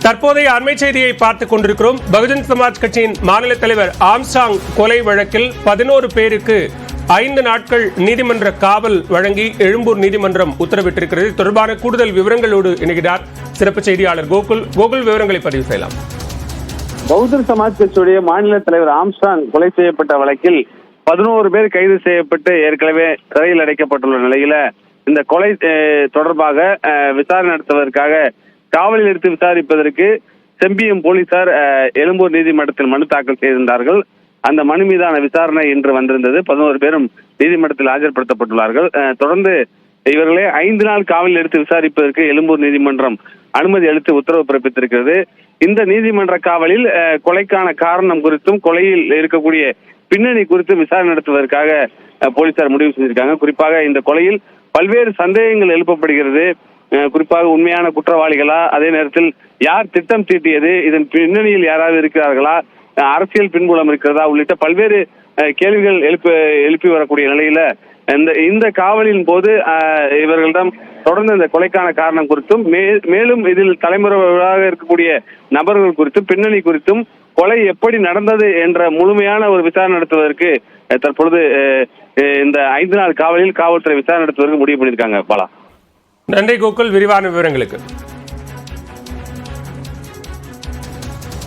தற்போதைய அண்மை செய்தியை பார்த்துக் கொண்டிருக்கிறோம். பகுஜன் சமாஜ் கட்சியின் மாநில தலைவர் ஆம்ஸ்ட்ராங் கொலை வழக்கில் 11 பேருக்கு 5 நாட்கள் நீதிமன்ற காவல் வழங்கி எழும்பூர் நீதிமன்றம் உத்தரவிட்டிருக்கிறது. தொடர்பான கூடுதல் விவரங்களோடு இணைகிறார் சிறப்பு செய்தியாளர் கோகுல். விவரங்களை பதிவு செய்யலாம். பகுஜன் சமாஜ் கட்சியுடைய மாநில தலைவர் ஆம்ஸ்ட்ராங் கொலை செய்யப்பட்ட வழக்கில் 11 பேர் கைது செய்யப்பட்டு ஏற்கனவே சிறையில் அடைக்கப்பட்டுள்ள நிலையில இந்த கொலை தொடர்பாக விசாரணை நடத்துவதற்காக காவலில் எடுத்து விசாரிப்பதற்கு செம்பியம் போலீசார் எழும்பூர் நீதிமன்றத்தில் மனு தாக்கல் செய்திருந்தார்கள். அந்த மனு மீதான விசாரணை இன்று வந்திருந்தது. 11 பேரும் நீதிமன்றத்தில் ஆஜர்படுத்தப்பட்டுள்ளார்கள். தொடர்ந்து இவர்களை 5 நாள் காவலில் எடுத்து விசாரிப்பதற்கு எழும்பூர் நீதிமன்றம் அனுமதி அளித்து உத்தரவு பிறப்பித்திருக்கிறது. இந்த நீதிமன்ற காவலில் கொலைக்கான காரணம் குறித்தும் கொலையில் இருக்கக்கூடிய பின்னணி குறித்து விசாரணை நடத்துவதற்காக போலீசார் முடிவு செஞ்சிருக்காங்க. குறிப்பாக இந்த கொலையில் பல்வேறு சந்தேகங்கள் எழுப்பப்படுகிறது. குறிப்பாக உண்மையான குற்றவாளிகளா, அதே நேரத்தில் யார் திட்டம் தீட்டியது, இதன் பின்னணியில் யாராவது இருக்கிறார்களா, அரசியல் பின்புலம் இருக்கிறதா உள்ளிட்ட பல்வேறு கேள்விகள் எழுப்பி வரக்கூடிய நிலையில இந்த காவலின் போது இவர்களிடம் தொடர்ந்து இந்த கொலைக்கான காரணம் குறித்தும் மேலும் இதில் தலைமுறையாக இருக்கக்கூடிய நபர்கள் குறித்தும் பின்னணி குறித்தும் கொலை எப்படி நடந்தது என்ற முழுமையான ஒரு விசாரணை நடத்துவதற்கு தற்பொழுது இந்த 5 நாள் காவலில் காவல்துறை விசாரணை நடத்துவதற்கு முடிவு பண்ணியிருக்காங்க. பாலா, நன்றி கோகுல், விரிவான விவரங்களுக்கு.